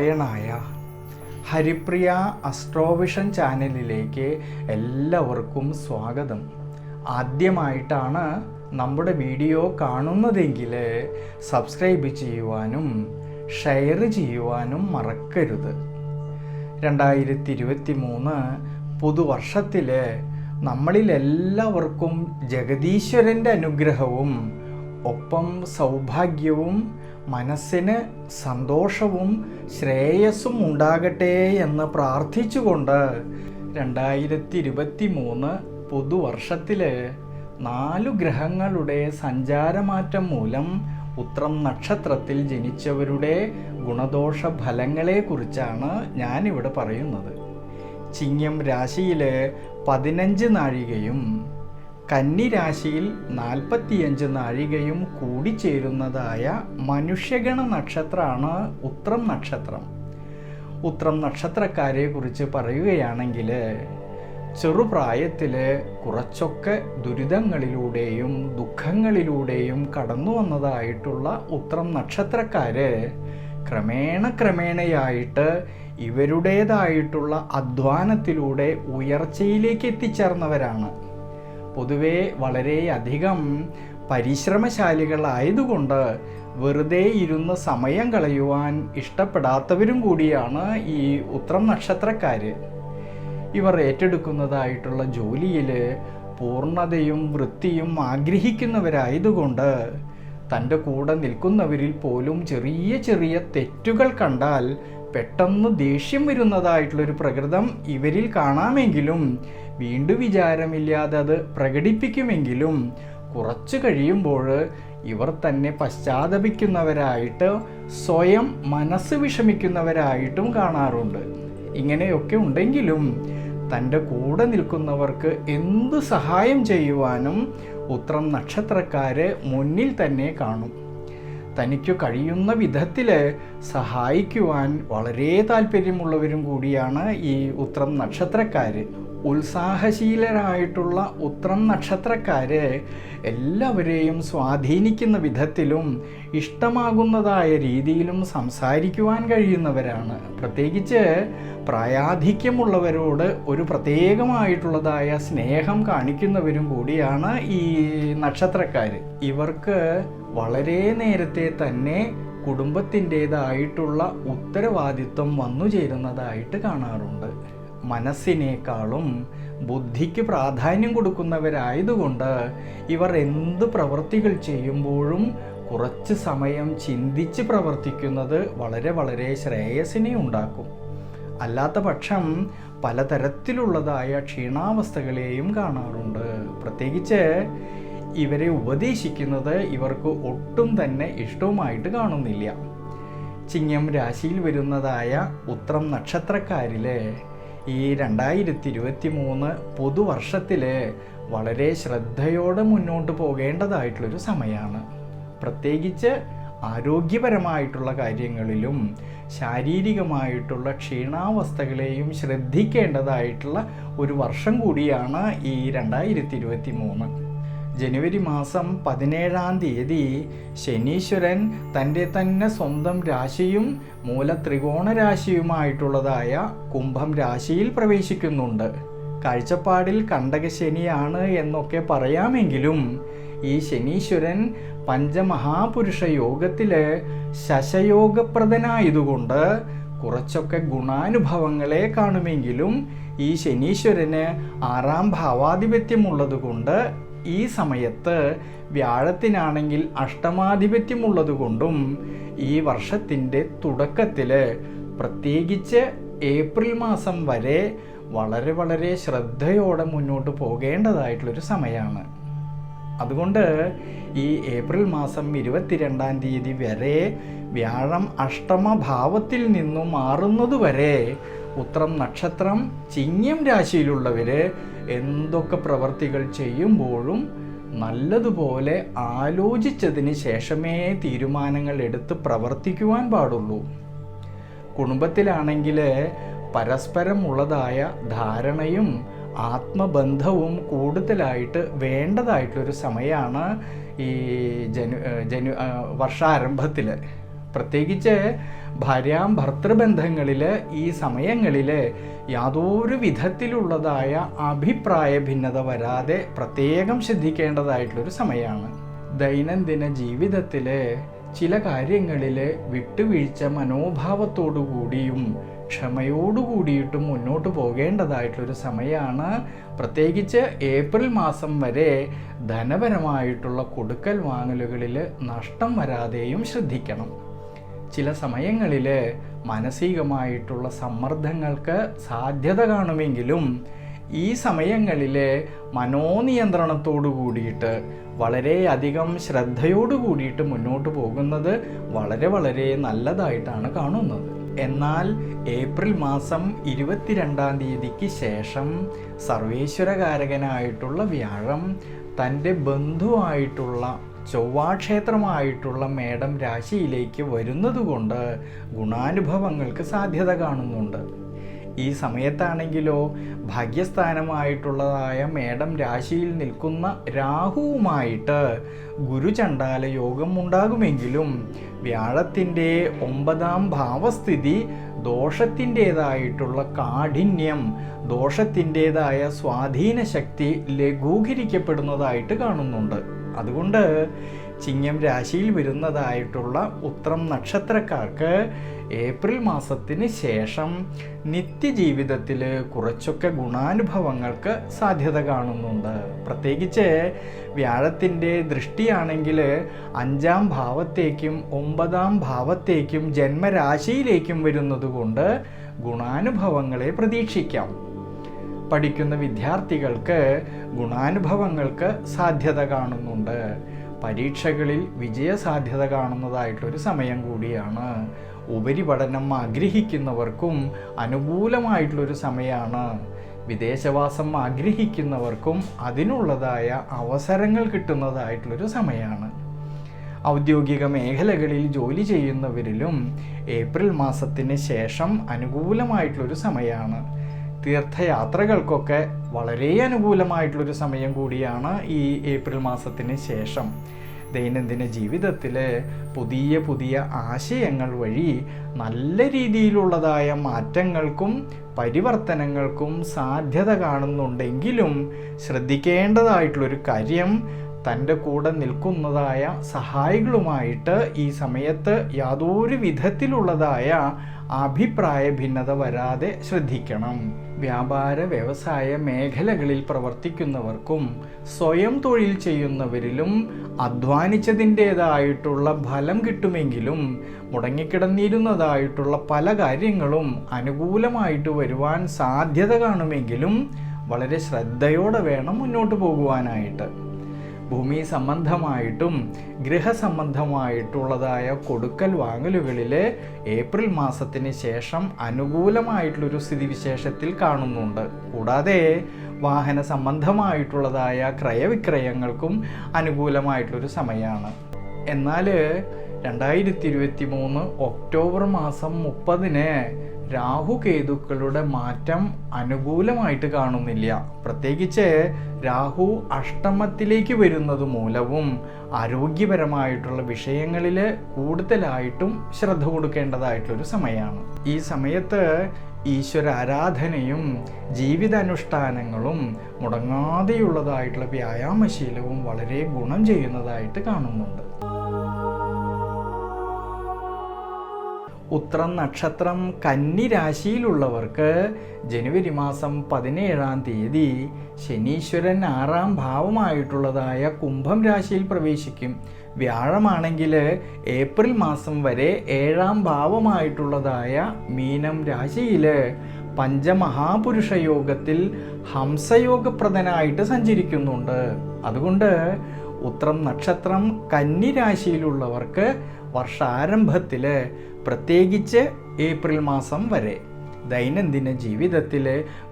നാരായണായ. ഹരിപ്രിയ അസ്ട്രോവിഷൻ ചാനലിലേക്ക് എല്ലാവർക്കും സ്വാഗതം. ആദ്യമായിട്ടാണ് നമ്മുടെ വീഡിയോ കാണുന്നതെങ്കിൽ സബ്സ്ക്രൈബ് ചെയ്യുവാനും ഷെയർ ചെയ്യുവാനും മറക്കരുത്. 2023 പുതുവർഷത്തിൽ നമ്മളിലെല്ലാവർക്കും ജഗദീശ്വരൻ്റെ അനുഗ്രഹവും ഒപ്പം സൗഭാഗ്യവും മനസ്സിന് സന്തോഷവും ശ്രേയസ്സും ഉണ്ടാകട്ടെ എന്ന് പ്രാർത്ഥിച്ചുകൊണ്ട് 2023 പുതുവർഷത്തിൽ 4 ഗ്രഹങ്ങളുടെ സഞ്ചാരമാറ്റം മൂലം ഉത്രം നക്ഷത്രത്തിൽ ജനിച്ചവരുടെ ഗുണദോഷ ഫലങ്ങളെക്കുറിച്ചാണ് ഞാനിവിടെ പറയുന്നത്. ചിങ്ങം രാശിയിൽ 15 നാഴികയും കന്നി രാശിയിൽ 45 നാഴികയും കൂടിച്ചേരുന്നതായ മനുഷ്യഗണ നക്ഷത്രമാണ് ഉത്രം നക്ഷത്രം. ഉത്രം നക്ഷത്രക്കാരെ കുറിച്ച് പറയുകയാണെങ്കിൽ ചെറുപ്രായത്തിൽ കുറച്ചൊക്കെ ദുരിതങ്ങളിലൂടെയും ദുഃഖങ്ങളിലൂടെയും കടന്നു വന്നതായിട്ടുള്ള ഉത്രം നക്ഷത്രക്കാര് ക്രമേണയായിട്ട് ഇവരുടേതായിട്ടുള്ള അധ്വാനത്തിലൂടെ ഉയർച്ചയിലേക്ക് എത്തിച്ചേർന്നവരാണ്. പൊതുവെ വളരെയധികം പരിശ്രമശാലികളായതുകൊണ്ട് വെറുതെ ഇരുന്ന് സമയം കളയുവാൻ ഇഷ്ടപ്പെടാത്തവരും കൂടിയാണ് ഈ ഉത്രം നക്ഷത്രക്കാർ. ഇവർ ഏറ്റെടുക്കുന്നതായിട്ടുള്ള ജോലിയിൽ പൂർണ്ണതയും വൃത്തിയും ആഗ്രഹിക്കുന്നവരായതുകൊണ്ട് തൻ്റെ കൂടെ നിൽക്കുന്നവരിൽ പോലും ചെറിയ ചെറിയ തെറ്റുകൾ കണ്ടാൽ പെട്ടെന്ന് ദേഷ്യം വരുന്നതായിട്ടുള്ളൊരു പ്രകൃതം ഇവരിൽ കാണാമെങ്കിലും വീണ്ടും വിചാരമില്ലാതെ അത് പ്രകടിപ്പിക്കുമെങ്കിലും കുറച്ച് കഴിയുമ്പോൾ ഇവർ തന്നെ പശ്ചാത്തപിക്കുന്നവരായിട്ട് സ്വയം മനസ്സ് വിഷമിക്കുന്നവരായിട്ടും കാണാറുണ്ട്. ഇങ്ങനെയൊക്കെ ഉണ്ടെങ്കിലും തൻ്റെ കൂടെ നിൽക്കുന്നവർക്ക് എന്ത് സഹായം ചെയ്യുവാനും ഉത്രം നക്ഷത്രക്കാര് മുന്നിൽ തന്നെ കാണും. തനിക്ക് കഴിയുന്ന വിധത്തിൽ സഹായിക്കുവാൻ വളരെ താല്പര്യമുള്ളവരും കൂടിയാണ് ഈ ഉത്രം നക്ഷത്രക്കാര്. ഉത്സാഹശീലരായിട്ടുള്ള ഉത്രം നക്ഷത്രക്കാര് എല്ലാവരെയും സ്വാധീനിക്കുന്ന വിധത്തിലും ഇഷ്ടമാകുന്നതായ രീതിയിലും സംസാരിക്കുവാൻ കഴിയുന്നവരാണ്. പ്രത്യേകിച്ച് പ്രായാധിക്യമുള്ളവരോട് ഒരു പ്രത്യേകമായിട്ടുള്ളതായ സ്നേഹം കാണിക്കുന്നവരും കൂടിയാണ് ഈ നക്ഷത്രക്കാർ. ഇവർക്ക് വളരെ നേരത്തെ തന്നെ കുടുംബത്തിൻ്റേതായിട്ടുള്ള ഉത്തരവാദിത്വം വന്നു ചേരുന്നതായിട്ട് കാണാറുണ്ട്. മനസ്സിനേക്കാളും ബുദ്ധിക്ക് പ്രാധാന്യം കൊടുക്കുന്നവരായതുകൊണ്ട് ഇവർ എന്ത് പ്രവൃത്തികൾ ചെയ്യുമ്പോഴും കുറച്ച് സമയം ചിന്തിച്ച് പ്രവർത്തിക്കുന്നത് വളരെ ശ്രേയസ്സിനെ ഉണ്ടാക്കും. അല്ലാത്ത പക്ഷം പലതരത്തിലുള്ളതായ ക്ഷീണാവസ്ഥകളെയും കാണാറുണ്ട്. പ്രത്യേകിച്ച് ഇവരെ ഉപദേശിക്കുന്നത് ഇവർക്ക് ഒട്ടും തന്നെ ഇഷ്ടവുമായിട്ട് കാണുന്നില്ല. ചിങ്ങം രാശിയിൽ വരുന്നതായ ഉത്രം നക്ഷത്രക്കാരിലെ ഈ 2023 പുതുവർഷത്തിൽ വളരെ ശ്രദ്ധയോടെ മുന്നോട്ട് പോകേണ്ടതായിട്ടുള്ളൊരു സമയമാണ്. പ്രത്യേകിച്ച് ആരോഗ്യപരമായിട്ടുള്ള കാര്യങ്ങളിലും ശാരീരികമായിട്ടുള്ള ക്ഷീണാവസ്ഥകളെയും ശ്രദ്ധിക്കേണ്ടതായിട്ടുള്ള ഒരു വർഷം കൂടിയാണ് ഈ 2023. ജനുവരി മാസം 17-ാം തീയതി ശനീശ്വരൻ തൻ്റെ തന്നെ സ്വന്തം രാശിയും മൂലത്രികോണ രാശിയുമായിട്ടുള്ളതായ കുംഭം രാശിയിൽ പ്രവേശിക്കുന്നുണ്ട്. കാഴ്ചപ്പാടിൽ കണ്ടകശനിയാണ് എന്നൊക്കെ പറയാമെങ്കിലും ഈ ശനീശ്വരൻ പഞ്ചമഹാപുരുഷ യോഗത്തിൽ ശശയോഗപ്രദനായതുകൊണ്ട് കുറച്ചൊക്കെ ഗുണാനുഭവങ്ങളെ കാണുമെങ്കിലും ഈ ശനീശ്വരന് 6-ാം ഭാവാധിപത്യമുള്ളത് കൊണ്ട് ഈ സമയത്ത് വ്യാഴത്തിനാണെങ്കിൽ അഷ്ടമാധിപത്യമുള്ളത് കൊണ്ടും ഈ വർഷത്തിൻ്റെ തുടക്കത്തിൽ പ്രത്യേകിച്ച് ഏപ്രിൽ മാസം വരെ വളരെ ശ്രദ്ധയോടെ മുന്നോട്ട് പോകേണ്ടതായിട്ടുള്ളൊരു സമയമാണ്. അതുകൊണ്ട് ഈ ഏപ്രിൽ മാസം 22-ാം തീയതി വരെ വ്യാഴം അഷ്ടമഭാവത്തിൽ നിന്നും മാറുന്നതുവരെ ഉത്രം നക്ഷത്രം ചിങ്ങം രാശിയിലുള്ളവർ എന്തൊക്കെ പ്രവർത്തികൾ ചെയ്യുമ്പോഴും നല്ലതുപോലെ ആലോചിച്ചതിന് ശേഷമേ തീരുമാനങ്ങൾ എടുത്ത് പ്രവർത്തിക്കുവാൻ പാടുള്ളൂ. കുടുംബത്തിലാണെങ്കിൽ പരസ്പരമുള്ളതായ ധാരണയും ആത്മബന്ധവും കൂടുതലായിട്ട് വേണ്ടതായിട്ടൊരു സമയമാണ് ഈ വർഷാരംഭത്തിൽ. പ്രത്യേകിച്ച് ഭാര്യാഭർത്തൃബന്ധങ്ങളിൽ ഈ സമയങ്ങളിൽ യാതൊരു വിധത്തിലുള്ളതായ അഭിപ്രായ ഭിന്നത വരാതെ പ്രത്യേകം ശ്രദ്ധിക്കേണ്ടതായിട്ടുള്ളൊരു സമയമാണ്. ദൈനംദിന ജീവിതത്തിൽ ചില കാര്യങ്ങളിൽ വിട്ടുവീഴ്ച മനോഭാവത്തോടു കൂടിയും ക്ഷമയോടുകൂടിയിട്ടും മുന്നോട്ട് പോകേണ്ടതായിട്ടുള്ളൊരു സമയമാണ്. പ്രത്യേകിച്ച് ഏപ്രിൽ മാസം വരെ ധനപരമായിട്ടുള്ള കൊടുക്കൽ വാങ്ങലുകളിൽ നഷ്ടം വരാതെയും ശ്രദ്ധിക്കണം. ചില സമയങ്ങളിൽ മാനസികമായിട്ടുള്ള സമ്മർദ്ദങ്ങൾക്ക് സാധ്യത കാണുമെങ്കിലും ഈ സമയങ്ങളിൽ മനോനിയന്ത്രണത്തോടു കൂടിയിട്ട് വളരെയധികം ശ്രദ്ധയോടു കൂടിയിട്ട് മുന്നോട്ട് പോകുന്നത് വളരെ നല്ലതായിട്ടാണ് കാണുന്നത്. എന്നാൽ ഏപ്രിൽ മാസം 22-ാം തീയതിക്ക് ശേഷം സർവേശ്വരകാരകനായിട്ടുള്ള വ്യാഴം തൻ്റെ ബന്ധുവായിട്ടുള്ള ചൊവ്വാക്ഷേത്രമായിട്ടുള്ള മേടം രാശിയിലേക്ക് വരുന്നതുകൊണ്ട് ഗുണാനുഭവങ്ങൾക്ക് സാധ്യത കാണുന്നുണ്ട്. ഈ സമയത്താണെങ്കിലോ ഭാഗ്യസ്ഥാനമായിട്ടുള്ളതായ മേടം രാശിയിൽ നിൽക്കുന്ന രാഹുവുമായിട്ട് ഗുരുചണ്ഡാല യോഗം ഉണ്ടാകുമെങ്കിലും വ്യാഴത്തിൻ്റെ 9ാം ഭാവസ്ഥിതി ദോഷത്തിൻ്റേതായിട്ടുള്ള കാഠിന്യം, ദോഷത്തിൻ്റേതായ സ്വാധീന ശക്തി ലഘൂകരിക്കപ്പെടുന്നതായിട്ട് കാണുന്നുണ്ട്. അതുകൊണ്ട് ചിങ്ങം രാശിയിൽ വരുന്നതായിട്ടുള്ള ഉത്രം നക്ഷത്രക്കാർക്ക് ഏപ്രിൽ മാസത്തിന് ശേഷം നിത്യജീവിതത്തിൽ കുറച്ചൊക്കെ ഗുണാനുഭവങ്ങൾക്ക് സാധ്യത കാണുന്നുണ്ട്. പ്രത്യേകിച്ച് വ്യാഴത്തിൻ്റെ ദൃഷ്ടിയാണെങ്കിൽ 5ാം ഭാവത്തേക്കും 9ാം ഭാവത്തേക്കും ജന്മരാശിയിലേക്കും വരുന്നത് കൊണ്ട് ഗുണാനുഭവങ്ങളെ പ്രതീക്ഷിക്കാം. പഠിക്കുന്ന വിദ്യാർത്ഥികൾക്ക് ഗുണാനുഭവങ്ങൾക്ക് സാധ്യത കാണുന്നുണ്ട്. പരീക്ഷകളിൽ വിജയസാധ്യത കാണുന്നതായിട്ടൊരു സമയം കൂടിയാണ്. ഉപരിപഠനം ആഗ്രഹിക്കുന്നവർക്കും അനുകൂലമായിട്ടുള്ളൊരു സമയമാണ്. വിദേശവാസം ആഗ്രഹിക്കുന്നവർക്കും അതിനുള്ളതായ അവസരങ്ങൾ കിട്ടുന്നതായിട്ടുള്ളൊരു സമയമാണ്. ഔദ്യോഗിക മേഖലകളിൽ ജോലി ചെയ്യുന്നവരിലും ഏപ്രിൽ മാസത്തിന് ശേഷം അനുകൂലമായിട്ടുള്ളൊരു സമയമാണ്. തീർത്ഥയാത്രകൾക്കൊക്കെ വളരെ അനുകൂലമായിട്ടുള്ളൊരു സമയം കൂടിയാണ് ഈ ഏപ്രിൽ മാസത്തിന് ശേഷം. ദൈനംദിന ജീവിതത്തിൽ പുതിയ ആശയങ്ങൾ വഴി നല്ല രീതിയിലുള്ളതായ മാറ്റങ്ങൾക്കും പരിവർത്തനങ്ങൾക്കും സാധ്യത കാണുന്നുണ്ടെങ്കിലും ശ്രദ്ധിക്കേണ്ടതായിട്ടുള്ളൊരു കാര്യം, തൻ്റെ കൂടെ നിൽക്കുന്നതായ സഹായികളുമായിട്ട് ഈ സമയത്ത് യാതൊരു വിധത്തിലുള്ളതായ അഭിപ്രായ ഭിന്നത വരാതെ ശ്രദ്ധിക്കണം. വ്യാപാര വ്യവസായ മേഖലകളിൽ പ്രവർത്തിക്കുന്നവർക്കും സ്വയം തൊഴിൽ ചെയ്യുന്നവരിലും അധ്വാനിച്ചതിൻ്റേതായിട്ടുള്ള ഫലം കിട്ടുമെങ്കിലും മുടങ്ങിക്കിടന്നിരുന്നതായിട്ടുള്ള പല കാര്യങ്ങളും അനുകൂലമായിട്ട് വരുവാൻ സാധ്യത കാണുമെങ്കിലും വളരെ ശ്രദ്ധയോടെ വേണം മുന്നോട്ട് പോകുവാനായിട്ട്. ഭൂമി സംബന്ധമായിട്ടും ഗൃഹസംബന്ധമായിട്ടുള്ളതായ കൊടുക്കൽ വാങ്ങലുകളിൽ ഏപ്രിൽ മാസത്തിന് ശേഷം അനുകൂലമായിട്ടുള്ളൊരു സ്ഥിതിവിശേഷത്തിൽ കാണുന്നുണ്ട്. കൂടാതെ വാഹന സംബന്ധമായിട്ടുള്ളതായ ക്രയവിക്രയങ്ങൾക്കും അനുകൂലമായിട്ടുള്ളൊരു സമയമാണ്. എന്നാൽ 2023 ഒക്ടോബർ മാസം 30-ന് രാഹുകേതുക്കളുടെ മാറ്റം അനുകൂലമായിട്ട് കാണുന്നില്ല. പ്രത്യേകിച്ച് രാഹു അഷ്ടമത്തിലേക്ക് വരുന്നത് മൂലവും ആരോഗ്യപരമായിട്ടുള്ള വിഷയങ്ങളിൽ കൂടുതലായിട്ടും ശ്രദ്ധ കൊടുക്കേണ്ടതായിട്ടുള്ളൊരു സമയമാണ്. ഈ സമയത്ത് ഈശ്വര ആരാധനയും ജീവിതാനുഷ്ഠാനങ്ങളും മുടങ്ങാതെയുള്ളതായിട്ടുള്ള വ്യായാമശീലവും വളരെ ഗുണം ചെയ്യുന്നതായിട്ട് കാണുന്നുണ്ട്. ഉത്രം നക്ഷത്രം കന്നി രാശിയിലുള്ളവർക്ക് ജനുവരി മാസം 17-ാം തീയതി ശനീശ്വരൻ 6ാം ഭാവമായിട്ടുള്ളതായ കുംഭം രാശിയിൽ പ്രവേശിക്കും. വ്യാഴമാണെങ്കിൽ ഏപ്രിൽ മാസം വരെ 7ാം ഭാവമായിട്ടുള്ളതായ മീനം രാശിയിൽ പഞ്ചമഹാപുരുഷ യോഗത്തിൽ ഹംസയോഗപ്രദനായിട്ട് സഞ്ചരിക്കുന്നുണ്ട്. അതുകൊണ്ട് ഉത്രം നക്ഷത്രം കന്നി രാശിയിലുള്ളവർക്ക് വർഷാരംഭത്തിൽ പ്രത്യേകിച്ച് ഏപ്രിൽ മാസം വരെ ദൈനംദിന ജീവിതത്തിൽ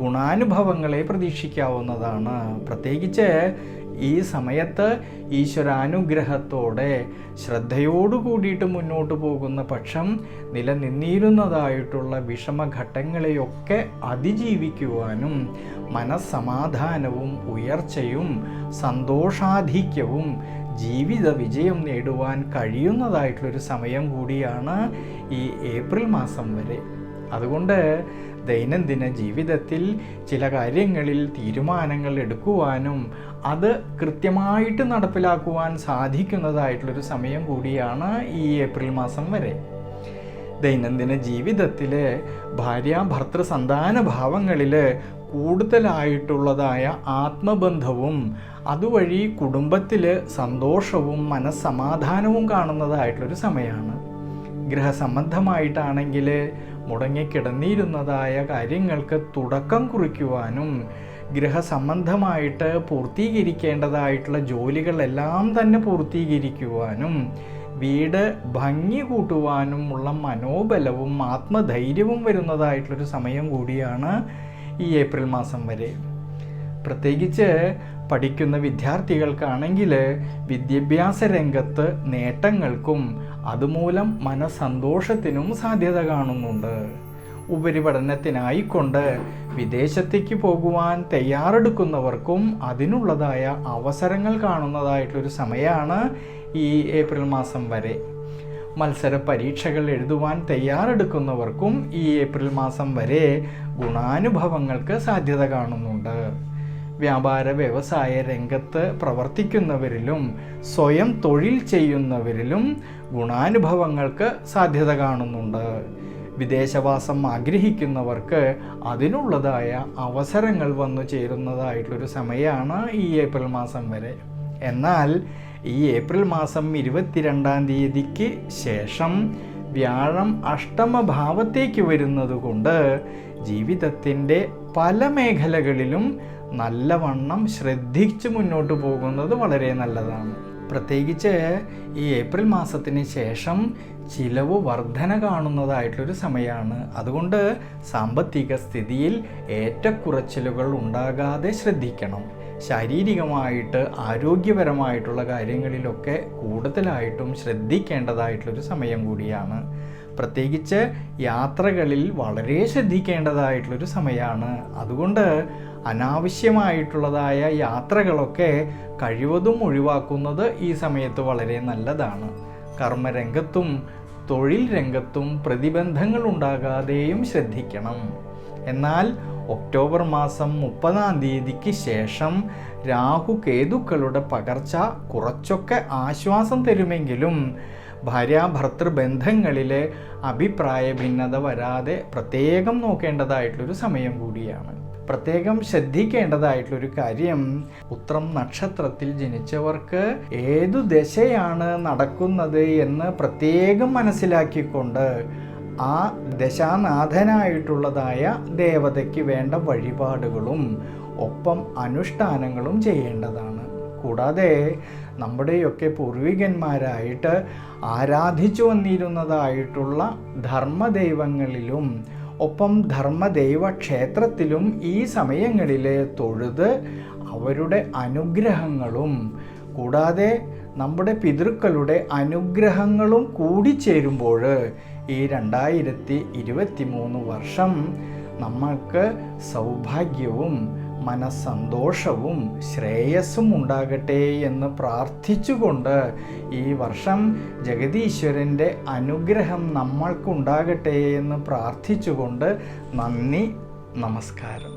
ഗുണാനുഭവങ്ങളെ പ്രതീക്ഷിക്കാവുന്നതാണ്. പ്രത്യേകിച്ച് ഈ സമയത്ത് ഈശ്വരാനുഗ്രഹത്തോടെ ശ്രദ്ധയോടു കൂടിയിട്ട് മുന്നോട്ട് പോകുന്ന പക്ഷം നിലനിന്നിരുന്നതായിട്ടുള്ള വിഷമഘട്ടങ്ങളെയൊക്കെ അതിജീവിക്കുവാനും മനസ്സമാധാനവും ഉയർച്ചയും സന്തോഷാധിക്യവും ജീവിത വിജയം നേടുവാൻ കഴിയുന്നതായിട്ടുള്ളൊരു സമയം കൂടിയാണ് ഈ ഏപ്രിൽ മാസം വരെ. അതുകൊണ്ട് ദൈനംദിന ജീവിതത്തിൽ ചില കാര്യങ്ങളിൽ തീരുമാനങ്ങൾ എടുക്കുവാനും അത് കൃത്യമായിട്ട് നടപ്പിലാക്കുവാൻ സാധിക്കുന്നതായിട്ടുള്ളൊരു സമയം കൂടിയാണ് ഈ ഏപ്രിൽ മാസം വരെ. ദൈനംദിന ജീവിതത്തിൽ ഭാര്യ ഭർത്തൃ സന്താന ഭാവങ്ങളിൽ കൂടുതലായിട്ടുള്ളതായ ആത്മബന്ധവും അതുവഴി കുടുംബത്തിൽ സന്തോഷവും മനസ്സമാധാനവും കാണുന്നതായിട്ടുള്ളൊരു സമയമാണ്. ഗൃഹസംബന്ധമായിട്ടാണെങ്കിൽ മുടങ്ങിക്കിടന്നിരുന്നതായ കാര്യങ്ങൾക്ക് തുടക്കം കുറിക്കുവാനും ഗൃഹസംബന്ധമായിട്ട് പൂർത്തീകരിക്കേണ്ടതായിട്ടുള്ള ജോലികളെല്ലാം തന്നെ പൂർത്തീകരിക്കുവാനും വീട് ഭംഗി കൂട്ടുവാനുമുള്ള മനോബലവും ആത്മധൈര്യവും വരുന്നതായിട്ടുള്ളൊരു സമയം കൂടിയാണ് ഈ ഏപ്രിൽ മാസം വരെ. പ്രത്യേകിച്ച് പഠിക്കുന്ന വിദ്യാർത്ഥികൾക്കാണെങ്കിൽ വിദ്യാഭ്യാസ രംഗത്ത് നേട്ടങ്ങൾക്കും അതുമൂലം മനസ്സന്തോഷത്തിനും സാധ്യത കാണുന്നുണ്ട്. ഉപരിപഠനത്തിനായിക്കൊണ്ട് വിദേശത്തേക്ക് പോകുവാൻ തയ്യാറെടുക്കുന്നവർക്കും അതിനുള്ളതായ അവസരങ്ങൾ കാണുന്നതായിട്ടൊരു സമയമാണ് ഈ ഏപ്രിൽ മാസം വരെ. മത്സര പരീക്ഷകൾ എഴുതുവാൻ തയ്യാറെടുക്കുന്നവർക്കും ഈ ഏപ്രിൽ മാസം വരെ ഗുണാനുഭവങ്ങൾക്ക് സാധ്യത കാണുന്നുണ്ട്. വ്യാപാര വ്യവസായ രംഗത്ത് പ്രവർത്തിക്കുന്നവരിലും സ്വയം തൊഴിൽ ചെയ്യുന്നവരിലും ഗുണാനുഭവങ്ങൾക്ക് സാധ്യത കാണുന്നുണ്ട്. വിദേശവാസം ആഗ്രഹിക്കുന്നവർക്ക് അതിനുള്ളതായ അവസരങ്ങൾ വന്നു ചേരുന്നതായിട്ടുള്ളൊരു സമയമാണ് ഈ ഏപ്രിൽ മാസം വരെ. എന്നാൽ ഈ ഏപ്രിൽ മാസം 22-ാം തീയതിക്ക് ശേഷം വ്യാഴം അഷ്ടമഭാവത്തേക്ക് വരുന്നത് കൊണ്ട് ജീവിതത്തിൻ്റെ പല മേഖലകളിലും നല്ലവണ്ണം ശ്രദ്ധിച്ച് മുന്നോട്ട് പോകുന്നത് വളരെ നല്ലതാണ്. പ്രത്യേകിച്ച് ഈ ഏപ്രിൽ മാസത്തിന് ശേഷം ചിലവ് വർധന കാണുന്നതായിട്ടൊരു സമയമാണ്. അതുകൊണ്ട് സാമ്പത്തിക സ്ഥിതിയിൽ ഏറ്റക്കുറച്ചിലുകൾ ഉണ്ടാകാതെ ശ്രദ്ധിക്കണം. ശാരീരികമായിട്ട് ആരോഗ്യപരമായിട്ടുള്ള കാര്യങ്ങളിലൊക്കെ കൂടുതലായിട്ടും ശ്രദ്ധിക്കേണ്ടതായിട്ടുള്ളൊരു സമയം കൂടിയാണ്. പ്രത്യേകിച്ച് യാത്രകളിൽ വളരെ ശ്രദ്ധിക്കേണ്ടതായിട്ടുള്ളൊരു സമയമാണ്. അതുകൊണ്ട് അനാവശ്യമായിട്ടുള്ളതായ യാത്രകളൊക്കെ കഴിവതും ഒഴിവാക്കുന്നത് ഈ സമയത്ത് വളരെ നല്ലതാണ്. കർമ്മരംഗത്തും തൊഴിൽ രംഗത്തും പ്രതിബന്ധങ്ങൾ ഉണ്ടാകാതെയും ശ്രദ്ധിക്കണം. എന്നാൽ ഒക്ടോബർ മാസം 30-ാം തീയതിക്ക് ശേഷം രാഹു കേതുക്കളുടെ പകർച്ച കുറച്ചൊക്കെ ആശ്വാസം തരുമെങ്കിലും ഭാര്യാഭർത്തൃ ബന്ധങ്ങളിലെ അഭിപ്രായ ഭിന്നത വരാതെ പ്രത്യേകം നോക്കേണ്ടതായിട്ടുള്ളൊരു സമയം കൂടിയാണ്. പ്രത്യേകം ശ്രദ്ധിക്കേണ്ടതായിട്ടുള്ളൊരു കാര്യം, ഉത്രം നക്ഷത്രത്തിൽ ജനിച്ചവർക്ക് ഏതു ദശയാണ് നടക്കുന്നത് എന്ന് പ്രത്യേകം മനസ്സിലാക്കിക്കൊണ്ട് ആ ദശാനാഥനായിട്ടുള്ളതായ ദേവതയ്ക്ക് വേണ്ട വഴിപാടുകളും ഒപ്പം അനുഷ്ഠാനങ്ങളും ചെയ്യേണ്ടതാണ്. കൂടാതെ നമ്മുടെയൊക്കെ പൂർവികന്മാരായിട്ട് ആരാധിച്ചു വന്നിരുന്നതായിട്ടുള്ള ധർമ്മദൈവങ്ങളിലും ഒപ്പം ധർമ്മദൈവ ക്ഷേത്രത്തിലും ഈ സമയങ്ങളിൽ തൊഴുത് അവരുടെ അനുഗ്രഹങ്ങളും കൂടാതെ നമ്മുടെ പിതൃക്കളുടെ അനുഗ്രഹങ്ങളും കൂടിച്ചേരുമ്പോൾ ഈ 2023 വർഷം നമ്മൾക്ക് സൗഭാഗ്യവും മനസ്സന്തോഷവും ശ്രേയസ്സും ഉണ്ടാകട്ടെ എന്ന് പ്രാർത്ഥിച്ചുകൊണ്ട് ഈ വർഷം ജഗദീശ്വരൻ്റെ അനുഗ്രഹം നമ്മൾക്കുണ്ടാകട്ടെ എന്ന് പ്രാർത്ഥിച്ചുകൊണ്ട് നന്ദി, നമസ്കാരം.